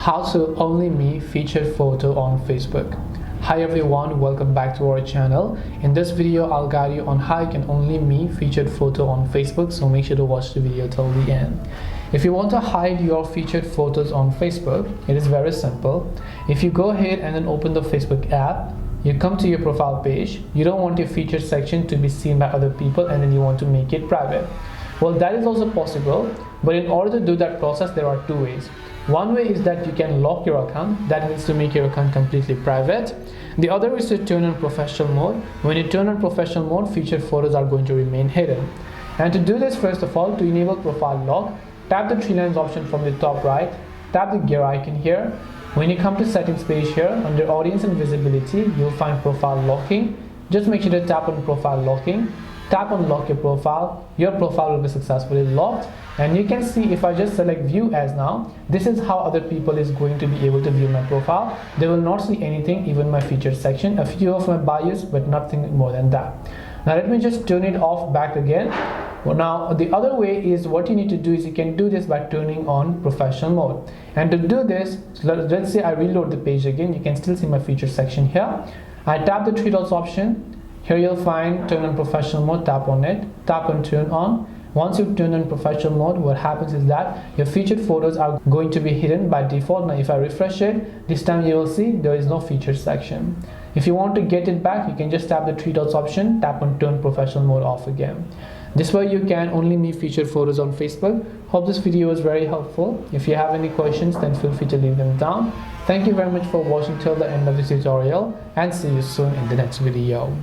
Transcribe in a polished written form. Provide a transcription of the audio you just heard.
How to only me featured photo on Facebook. Hi everyone, welcome back to our channel. In this video I'll guide you on how you can only me featured photo on Facebook, so make sure to watch the video till the end. If you want to hide your featured photos on Facebook, it is very simple. If you go ahead and then open the Facebook app, you come to your profile page, you don't want your featured section to be seen by other people, and then you want to make it private. Well, that is also possible, but in order to do that process there are two ways. One way is that you can lock your account, that means to make your account completely private. The other is to turn on professional mode. When you turn on professional mode, featured photos are going to remain hidden. And to do this, first of all, to enable profile lock, tap the three lines option from the top right, tap the gear icon here. When you come to settings page here, under audience and visibility, you'll find profile locking. Just make sure to tap on profile locking. Tap on lock your profile will be successfully locked, and you can see if I just select view as now, this is how other people is going to be able to view my profile. They will not see anything, even my featured section, a few of my bios, but nothing more than that. Now let me just turn it off back again. Well, now the other way is what you need to do is you can do this by turning on professional mode. And to do this, let's say I reload the page again, you can still see my featured section here. I tap the three dots option. Here you'll find turn on professional mode, tap on it, tap on turn on. Once you've turned on professional mode, what happens is that your featured photos are going to be hidden by default. Now if I refresh it, this time you will see there is no featured section. If you want to get it back, you can just tap the three dots option, tap on turn professional mode off again. This way you can only me featured photos on Facebook. Hope this video was very helpful. If you have any questions, then feel free to leave them down. Thank you very much for watching till the end of this tutorial, and see you soon in the next video.